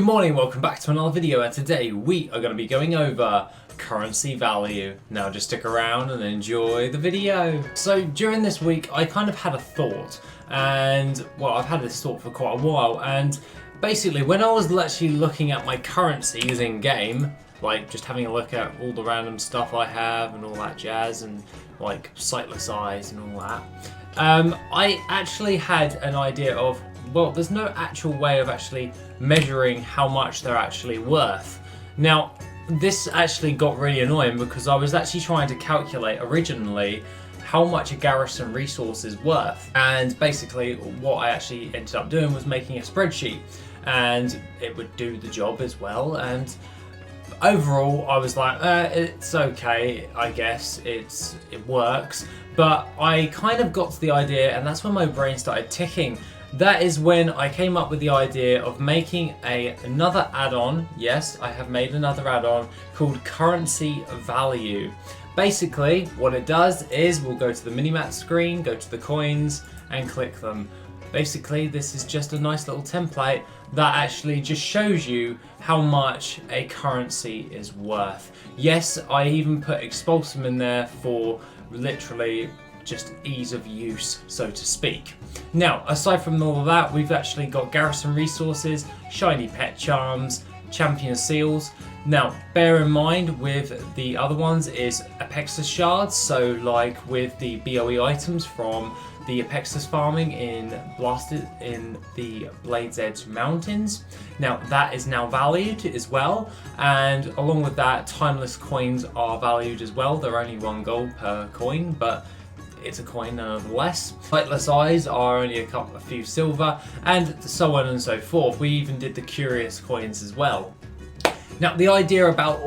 Good morning, welcome back to another video, and today we are going to be going over currency value. Now just stick around and enjoy the video. So during this week I kind of had a thought, and well, I've had this thought for quite a while, and basically when I was actually looking at my currencies in game, like just having a look at all the random stuff I have and all that jazz, and like sightless eyes and all that, I actually had an idea of, well, there's no actual way of actually measuring how much they're actually worth. Now, this actually got really annoying because I was actually trying to calculate originally how much a garrison resource is worth. And basically what I actually ended up doing was making a spreadsheet, and it would do the job as well. And overall I was like, it's okay, I guess it works. But I kind of got to the idea, and that's when my brain started ticking. That is when I came up with the idea of making another add-on. Yes, I have made another add-on called Currency Value. Basically, what it does is we'll go to the minimap screen, go to the coins, and click them. Basically, this is just a nice little template that actually just shows you how much a currency is worth. Yes, I even put Expulsum in there for literally just ease of use, so to speak. Now, aside from all of that, we've actually got garrison resources, shiny pet charms, champion seals. Now, bear in mind with the other ones is Apexis shards, so like with the BOE items from the Apexis farming in the Blade's Edge Mountains. Now that is now valued as well, and along with that, timeless coins are valued as well. They're only 1 gold per coin, but it's a coin nonetheless. Sightless eyes are only a few silver, and so on and so forth. We even did the curious coins as well. Now the idea about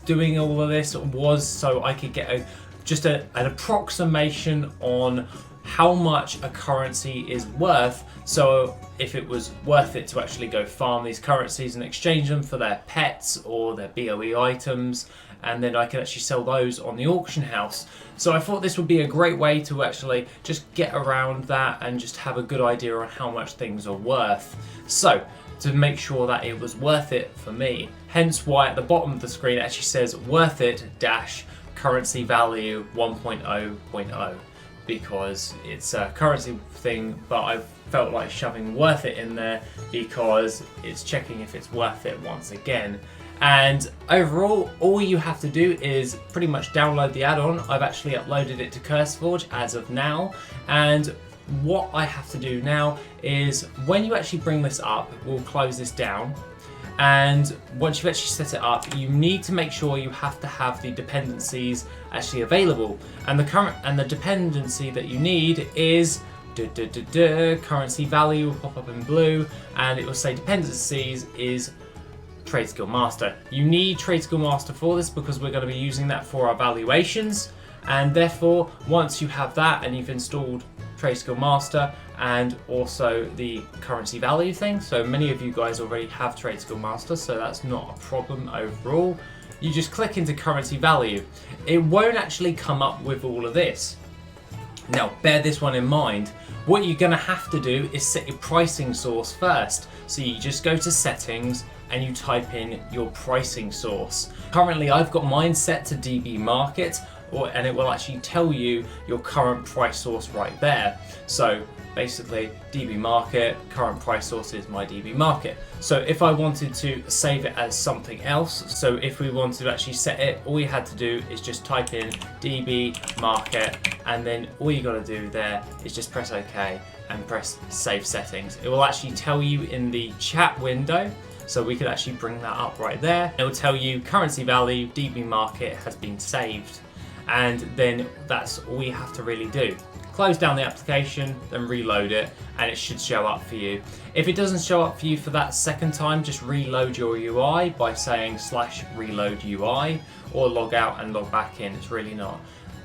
doing all of this was so I could get just an approximation on how much a currency is worth, so if it was worth it to actually go farm these currencies and exchange them for their pets or their BOE items, and then I could actually sell those on the auction house. So I thought this would be a great way to actually just get around that and just have a good idea on how much things are worth. So to make sure that it was worth it for me, hence why at the bottom of the screen it actually says WorthIt currency value 1.0.0. because it's a currency thing, but I felt like shoving worth it in there because it's checking if it's worth it once again. And overall, all you have to do is pretty much download the add-on. I've actually uploaded it to CurseForge as of now, and what I have to do now is when you actually bring this up, we'll close this down. And once you've actually set it up, you need to make sure you have to have the dependencies actually available. And the dependency that you need is currency value will pop up in blue, and it will say dependencies is Trade Skill Master. You need Trade Skill Master for this because we're going to be using that for our valuations. And therefore, once you have that and you've installed Trade Skill Master and also the currency value thing, so many of you guys already have Trade Skill Master, so that's not a problem overall. You just click into currency value. It won't actually come up with all of this. Now bear this one in mind. What you're going to have to do is set your pricing source first. So you just go to settings and you type in your pricing source. Currently I've got mine set to DB market, and it will actually tell you your current price source right there. So basically DB market, current price source is my DB market. So if I wanted to save it as something else, so if we wanted to actually set it, all you had to do is just type in DB market, and then all you got to do there is just press OK and press save settings. It will actually tell you in the chat window, so we could actually bring that up right there. It will tell you currency value DB market has been saved. And then that's all you have to really do. Close down the application, then reload it, and it should show up for you. If it doesn't show up for you for that second time, just reload your UI by saying /reload UI, or log out and log back in. It's really not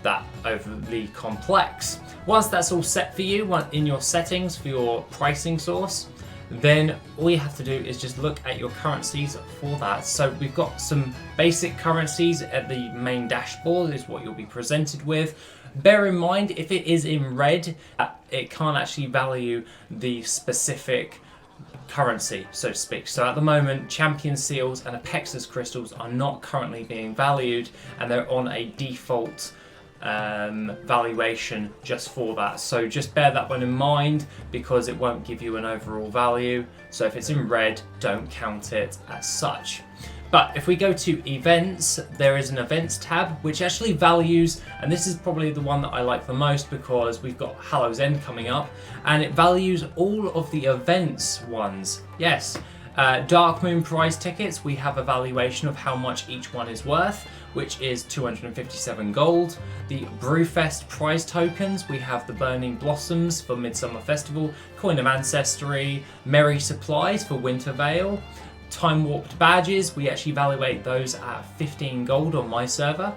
that overly complex. Once that's all set for you in your settings for your pricing source, then all you have to do is just look at your currencies for that. So we've got some basic currencies at the main dashboard is what you'll be presented with. Bear in mind, if it is in red, it can't actually value the specific currency, so to speak. So at the moment, champion seals and Apexis crystals are not currently being valued, and they're on a default valuation just for that. So just bear that one in mind, because it won't give you an overall value. So if it's in red, don't count it as such. But if we go to events, there is an events tab which actually values, and this is probably the one that I like the most because we've got Hallow's End coming up, and it values all of the events ones. Yes, Dark Moon prize tickets, we have a valuation of how much each one is worth, which is 257 gold. The Brewfest prize tokens, we have the Burning Blossoms for Midsummer Festival, Coin of Ancestry, Merry Supplies for Winter Vale. Time Warped badges, we actually evaluate those at 15 gold on my server.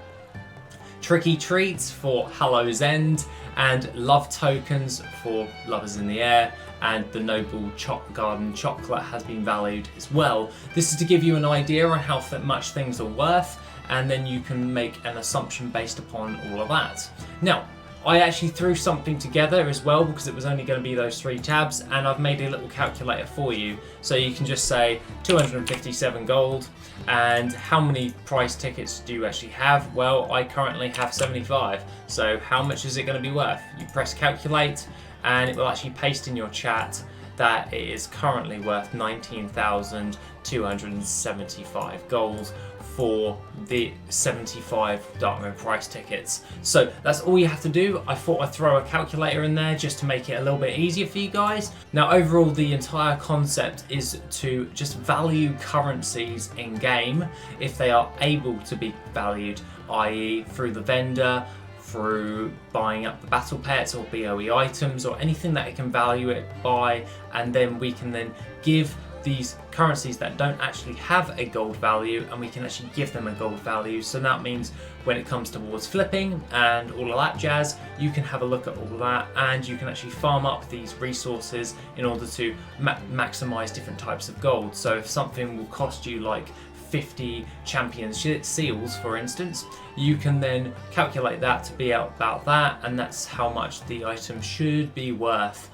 Tricky Treats for Hallow's End, and Love Tokens for Lovers in the Air, and the Noble Garden Chocolate has been valued as well. This is to give you an idea on how much things are worth, and then you can make an assumption based upon all of that. Now, I actually threw something together as well, because it was only going to be those 3 tabs, and I've made a little calculator for you. So you can just say 257 gold, and how many prize tickets do you actually have? Well, I currently have 75. So how much is it going to be worth? You press calculate, and it will actually paste in your chat that it is currently worth 19,275 gold for the 75 Darkmoon price tickets. So that's all you have to do. I thought I'd throw a calculator in there just to make it a little bit easier for you guys. Now overall, the entire concept is to just value currencies in game if they are able to be valued, i.e. through the vendor, through buying up the battle pets or BOE items or anything that it can value it by, and then we can then give these currencies that don't actually have a gold value, and we can actually give them a gold value. So that means when it comes towards flipping and all of that jazz, you can have a look at all of that, and you can actually farm up these resources in order to maximize different types of gold. So if something will cost you like 50 champion seals, for instance, you can then calculate that to be about that, and that's how much the item should be worth,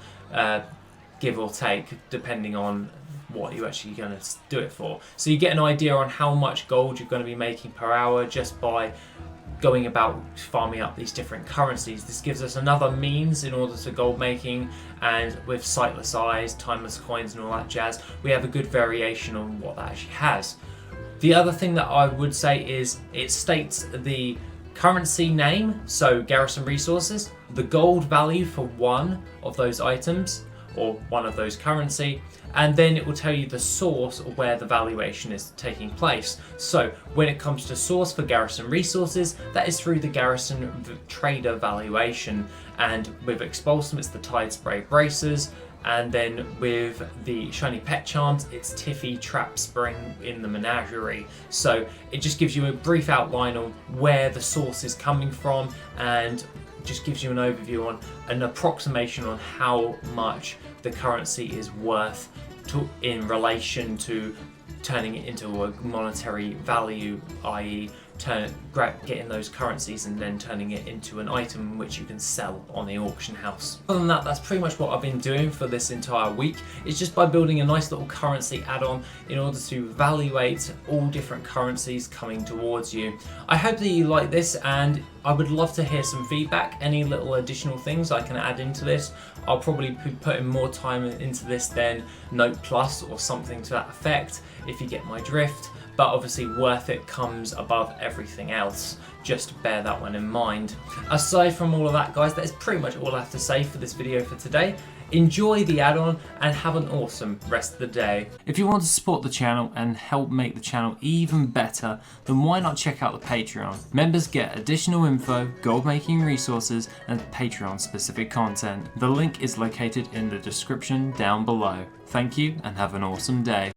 give or take, depending on what you're actually going to do it for. So you get an idea on how much gold you're going to be making per hour just by going about farming up these different currencies. This gives us another means in order to gold making, and with sightless eyes, timeless coins and all that jazz, we have a good variation on what that actually has. The other thing that I would say is it states the currency name, so garrison resources, the gold value for one of those items or one of those currency, and then it will tell you the source or where the valuation is taking place. So when it comes to source for garrison resources, that is through the garrison trader valuation, and with Expulsum it's the Tide Spray Bracers, and then with the Shiny Pet Charms it's Tiffy Trap Spring in the Menagerie. So it just gives you a brief outline on where the source is coming from, and just gives you an overview on an approximation on how much the currency is worth in relation to turning it into a monetary value, i.e. getting those currencies and then turning it into an item which you can sell on the auction house. Other than that, that's pretty much what I've been doing for this entire week. It's just by building a nice little currency add-on in order to evaluate all different currencies coming towards you. I hope that you like this, and I would love to hear some feedback, any little additional things I can add into this. I'll probably be putting more time into this than Note Plus or something to that effect, if you get my drift. But obviously WorthIt comes above everything else. Just bear that one in mind. Aside from all of that, guys, that is pretty much all I have to say for this video for today. Enjoy the add-on and have an awesome rest of the day. If you want to support the channel and help make the channel even better, then why not check out the Patreon? Members get additional info, gold making resources, and Patreon specific content. The link is located in the description down below. Thank you and have an awesome day.